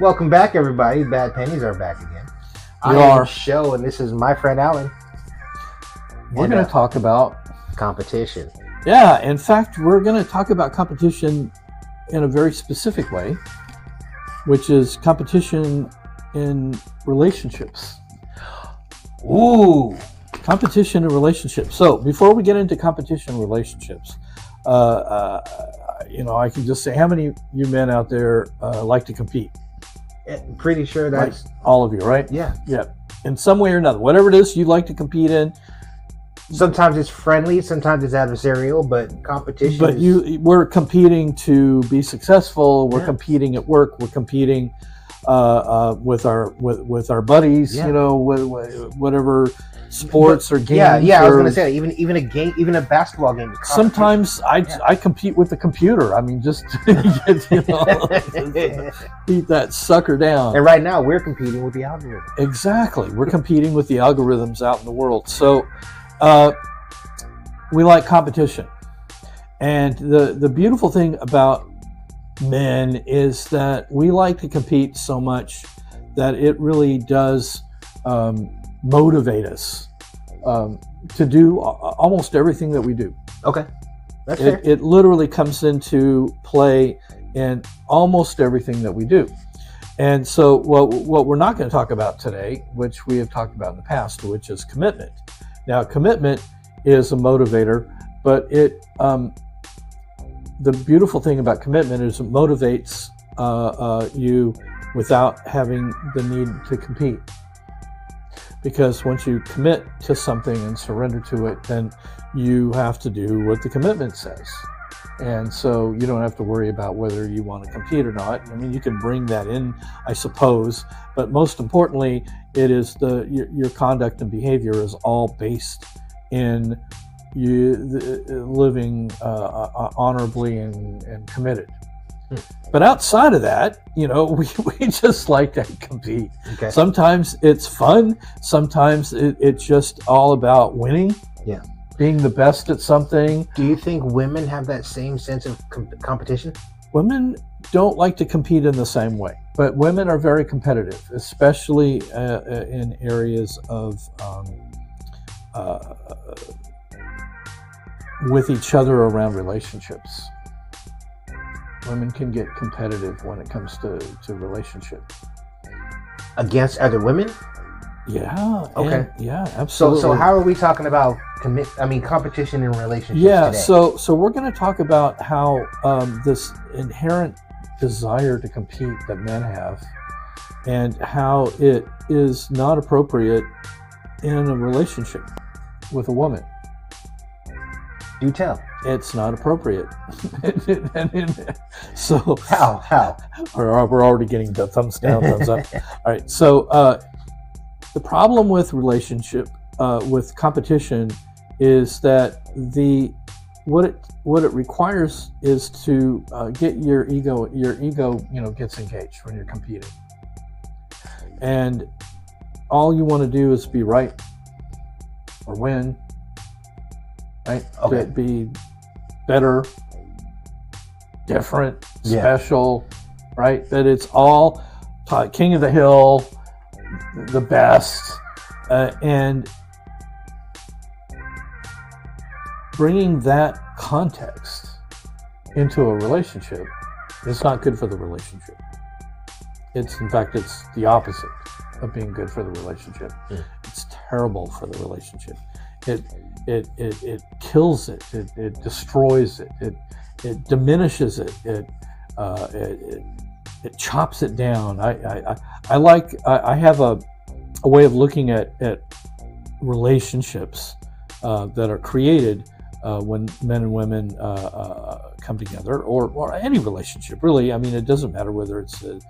Welcome back, everybody. Bad Pennies are back again. We I am are. Show, and this is my friend Alan. We're And, going to talk about, competition. yeah, in fact, we're going to talk about competition in a very specific way, which is competition in relationships. Ooh. Competition in relationships. So before we get into competition in relationships, I can just say, how many of you men out there like to compete? Pretty sure that's Like all of you, right? yeah. Yeah. In some way or another, whatever it is you like to compete in. Sometimes it's friendly, sometimes it's adversarial, but competition. But we're competing to be successful. We're competing at work. We're competing with our buddies. Yeah. You know, whatever sports or games. Yeah. I was gonna say even a game, even a basketball game. Is Sometimes I compete with the computer. I mean, just beat that sucker down. And right now we're competing with the algorithm. Exactly, we're competing with the algorithms out in the world. So we like competition, and the beautiful thing about men is that we like to compete so much that it really does motivate us to do almost everything that we do. Okay, that's fair. It literally comes into play in almost everything that we do. And so what we're not going to talk about today, which we have talked about in the past, which is commitment. Now, commitment is a motivator, but the beautiful thing about commitment is it motivates you without having the need to compete. Because once you commit to something and surrender to it, then you have to do what the commitment says. And so you don't have to worry about whether you want to compete or not. I mean, you can bring that in, I suppose, but most importantly, it is your conduct and behavior is all based in you living honorably and committed. But outside of that, we just like to compete. Okay. Sometimes it's fun. Sometimes it's just all about winning. Yeah. Being the best at something. Do you think women have that same sense of competition? Women don't like to compete in the same way, but women are very competitive, especially in areas of with each other around relationships. Women can get competitive when it comes to relationship. Against other women? Yeah. Okay. Yeah, absolutely. So how are we talking about competition in relationships today? So we're going to talk about how this inherent desire to compete that men have, and how it is not appropriate in a relationship with a woman. Do tell. It's not appropriate. So how? We're already getting the thumbs down, thumbs up. All right. So the problem with relationship, with competition, is that what it requires is to get your ego. Your ego, gets engaged when you're competing, and all you want to do is be right or win. Right? Okay. To be better, different, special, right? That it's all king of the hill, the best, and bringing that context into a relationship is not good for the relationship. It's the opposite of being good for the relationship. It's terrible for the relationship. It kills it. It destroys it. It diminishes it. It chops it down. I have a way of looking at relationships that are created when men and women come together, or any relationship really. I mean, it doesn't matter whether it's a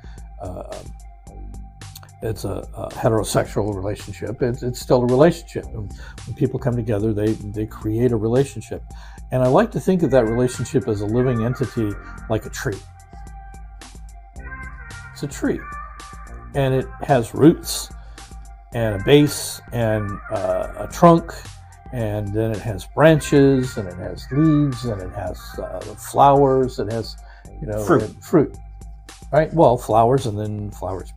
heterosexual relationship. It's still a relationship. And when people come together, they create a relationship. And I like to think of that relationship as a living entity, like a tree. It's a tree. And it has roots and a base and a trunk, and then it has branches, and it has leaves, and it has flowers, it has fruit. right? Well, flowers, and then flowers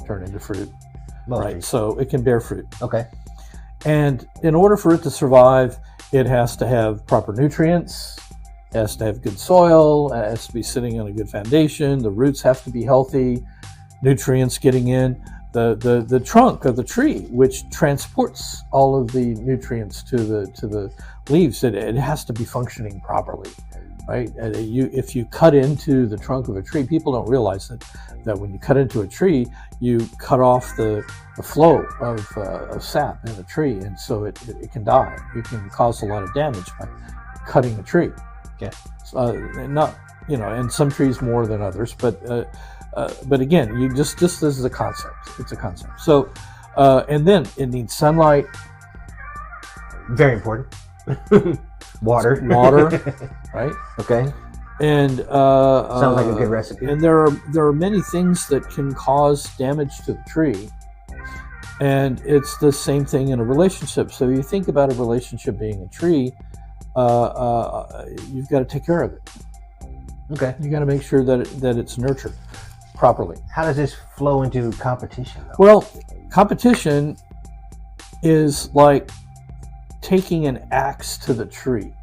turn into fruit, Most right? trees. So it can bear fruit. Okay. And in order for it to survive, it has to have proper nutrients, it has to have good soil, it has to be sitting on a good foundation, the roots have to be healthy, nutrients getting in. The trunk of the tree, which transports all of the nutrients to the leaves, it has to be functioning properly, right? And if you cut into the trunk of a tree, people don't realize that when you cut into a tree, you cut off the flow of sap in a tree, and so it can die. You can cause a lot of damage by cutting a tree. Yeah. Not, and some trees more than others, but again, this is a concept. It's a concept. So, and then it needs sunlight. Very important. Water. Right? Okay. And sounds like a good recipe. And there are many things that can cause damage to the tree, and it's the same thing in a relationship. So you think about a relationship being a tree, you've got to take care of it. Okay. You got to make sure that it's nurtured properly. How does this flow into competition, though? Well, competition is like taking an axe to the tree.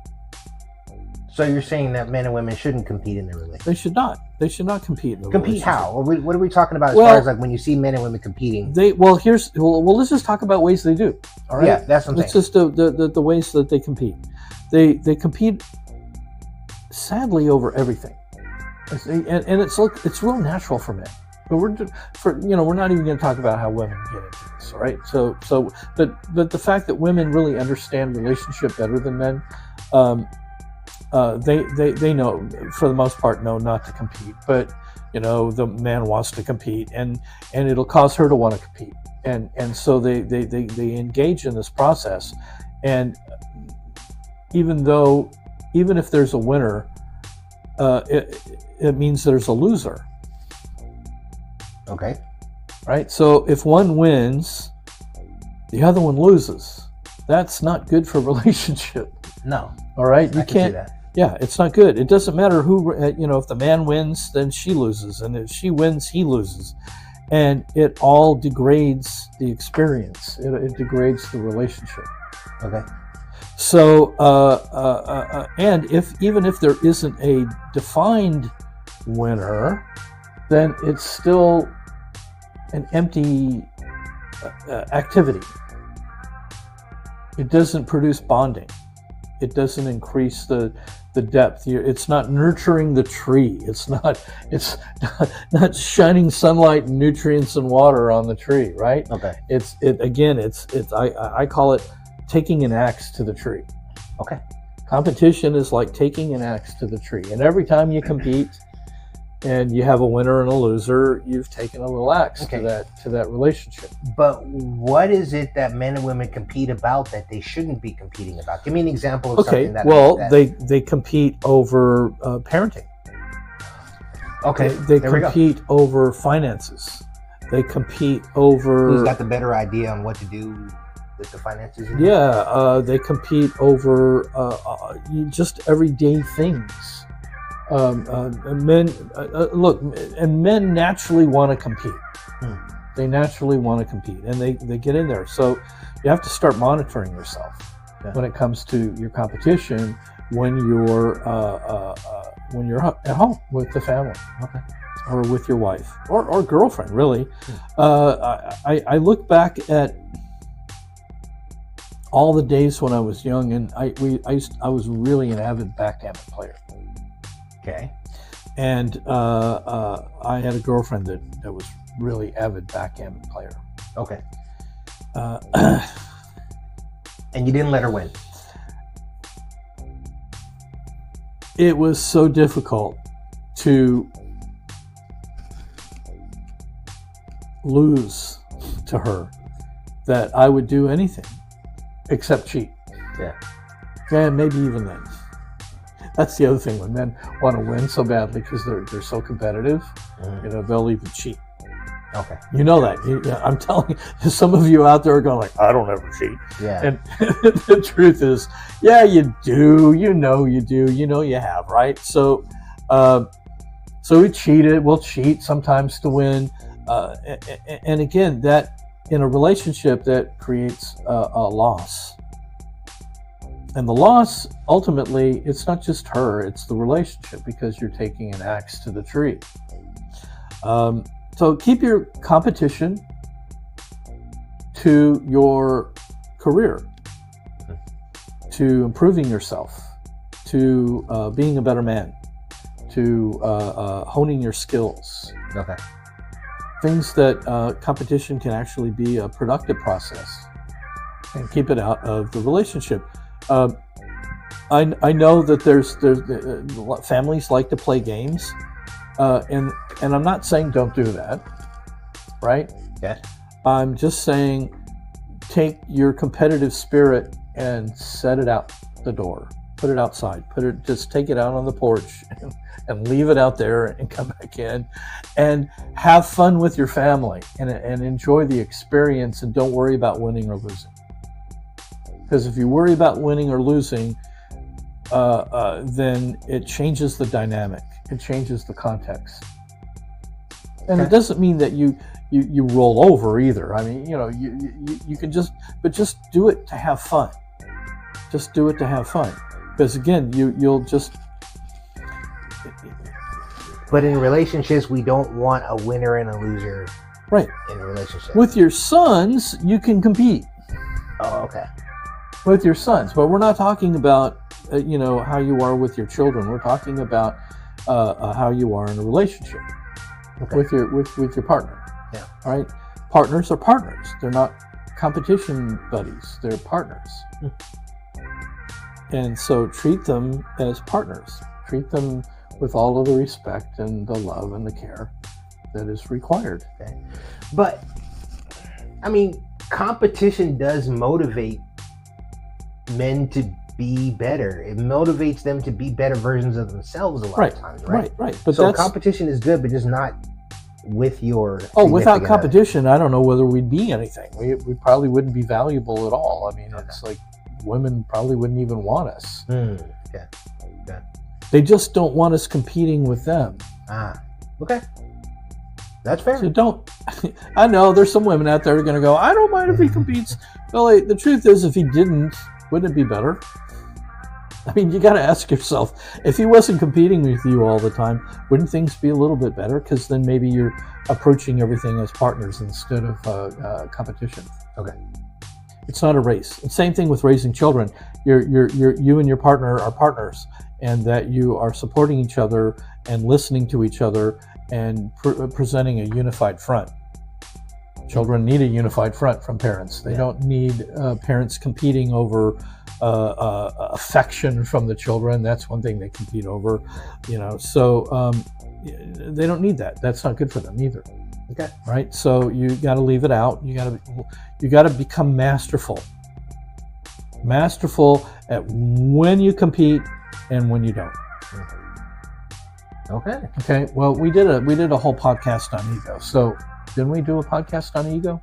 So you're saying that men and women shouldn't compete in their relationship? They should not. They should not compete in the Compete relationship. how? What are we talking about as far as like when you see men and women competing? Let's just talk about ways they do. All right. Yeah, that's what I'm It's saying. just the ways that they compete. They compete sadly over everything, and it's real natural for men. But we're not even going to talk about how women get into this, all right? But the fact that women really understand relationship better than men, they know, for the most part, know not to compete. But the man wants to compete, and it'll cause her to want to compete, and so they engage in this process, and even if there's a winner, it means there's a loser. Okay. Right? So if one wins, the other one loses. That's not good for a relationship. No. All right? You I can can't. see that. Yeah, it's not good. It doesn't matter who, if the man wins, then she loses. And if she wins, he loses. And it all degrades the experience. It degrades the relationship. Okay. So, and even if there isn't a defined winner, then it's still an empty activity. It doesn't produce bonding. It doesn't increase the depth. It's not nurturing the tree. It's not shining sunlight and nutrients and water on the tree, right? Okay. I call it taking an axe to the tree. Okay. Competition is like taking an axe to the tree. And every time you compete and you have a winner and a loser, you've taken a little axe to that relationship. But what is it that men and women compete about that they shouldn't be competing about? Give me an example of something that... they compete over parenting. Okay. They compete over finances. They compete over... Who's got the better idea on what to do with the finances? They compete over just everyday things. Men naturally want to compete. They naturally want to compete, and they get in there. So you have to start monitoring yourself when it comes to your competition when you're at home with the family, or with your wife or girlfriend. Really, I look back at all the days when I was young, and I was really an avid backgammon player. Okay. And I had a girlfriend that was really avid backgammon player. Okay. And you didn't let her win? It was so difficult to lose to her that I would do anything except cheat. Yeah. And maybe even then. That's the other thing, when men want to win so badly because they're so competitive, they'll even cheat. Okay. You know that. I'm telling you, some of you out there are going like, I don't ever cheat. Yeah. And the truth is, yeah, you do. You know you do. You know you have, right? So So we'll cheat sometimes to win. And again, that in a relationship that creates a loss. And the loss, ultimately, it's not just her, it's the relationship, because you're taking an axe to the tree. So keep your competition to your career, to improving yourself, to being a better man, to honing your skills. Okay. Things that competition can actually be a productive process, and keep it out of the relationship. I know that there's families like to play games, and I'm not saying don't do that, right? Yeah. I'm just saying take your competitive spirit and set it out the door. Put it outside. Just take it out on the porch and leave it out there and come back in and have fun with your family and enjoy the experience, and don't worry about winning or losing. Because if you worry about winning or losing, then it changes the dynamic. It changes the context. And it doesn't mean that you roll over either. I mean, you can just do it to have fun. Just do it to have fun. Because again, you'll just. But in relationships, we don't want a winner and a loser. Right. In a relationship. With your sons, you can compete. Oh, okay. With your sons, but we're not talking about how you are with your children. We're talking about how you are in a relationship with your partner. Yeah. All right. Partners are partners. They're not competition buddies. They're partners. And so treat them as partners. Treat them with all of the respect and the love and the care that is required. Okay. But I mean, competition does motivate men to be better. It motivates them to be better versions of themselves a lot of times, right? Right. But so competition is good, but just not with your without competition, I don't know whether we'd be anything. We probably wouldn't be valuable at all. I mean, it's like women probably wouldn't even want us. Okay. They just don't want us competing with them. Okay. That's fair. So don't. I know there's some women out there who are going to go, I don't mind if he competes. Well, the truth is, if he didn't, wouldn't it be better? I mean, you got to ask yourself, if he wasn't competing with you all the time, wouldn't things be a little bit better? Because then maybe you're approaching everything as partners instead of competition. Okay. It's not a race. And same thing with raising children. You and your partner are partners, and that you are supporting each other and listening to each other and presenting a unified front. Children need a unified front from parents. They don't need parents competing over affection from the children. That's one thing they compete over, So they don't need that. That's not good for them either. Okay. Right. So you got to leave it out. You got to become masterful at when you compete and when you don't. Okay. Well, we did a whole podcast on ego. So didn't we do a podcast on ego?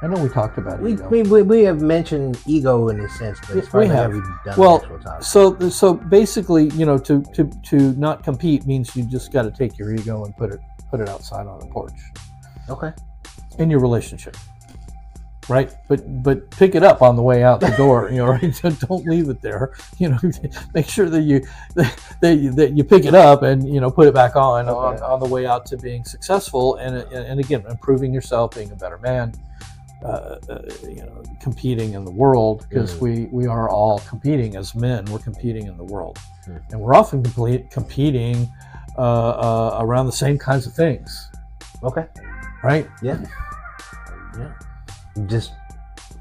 I know we talked about ego. We have mentioned ego in a sense, but as far as have we done so basically, to not compete means you just got to take your ego and put it outside on the porch. Okay. In your relationship, right? But pick it up on the way out the door. Right? Don't leave it there. Make sure that you pick it up and put it back on the way out to being successful and again improving yourself, being a better man. Competing in the world, because we are all competing as men. We're competing in the world, and we're often competing around the same kinds of things. Okay. Right? Yeah. Just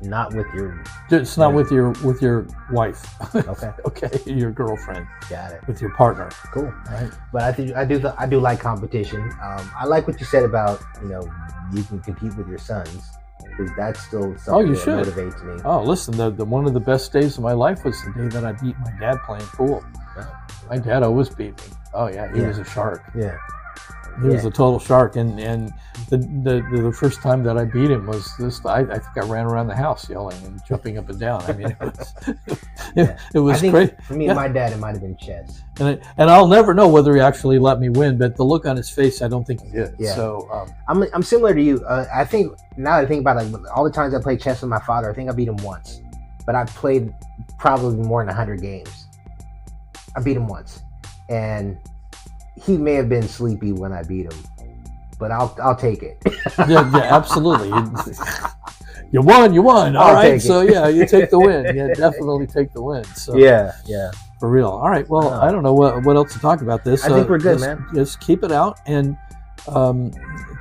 not with your. It's not with your wife. Okay. Okay. Your girlfriend. Got it. With your partner. Cool. Right. But I do like competition. I like what you said about you can compete with your sons. Because that's still something that motivates me. Oh, listen, the one of the best days of my life was the day that I beat my dad playing pool. My dad always beat me. Oh yeah, he was a shark. Yeah. He was a total shark, and the first time that I beat him was this. I think I ran around the house yelling and jumping up and down. I mean, it was I think crazy. For me and my dad, it might have been chess. And I'll never know whether he actually let me win, but the look on his face, I don't think he did. Yeah. So I'm similar to you. I think now that I think about it, all the times I played chess with my father, I think I beat him once, but I played probably more than 100 games. I beat him once, and he may have been sleepy when I beat him, but I'll take it. yeah, absolutely. You won. All right, so yeah, you take the win. Yeah, definitely take the win. So yeah, for real. All right. Well, I don't know what else to talk about this. I think we're good, man. Just keep it out, and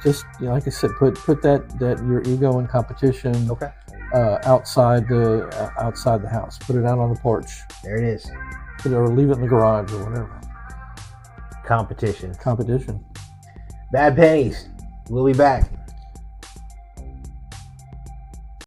just like I said, put that your ego and competition outside the house. Put it out on the porch. There it is. Or leave it in the garage or whatever. Competition. Competition. Bad Pennies. We'll be back.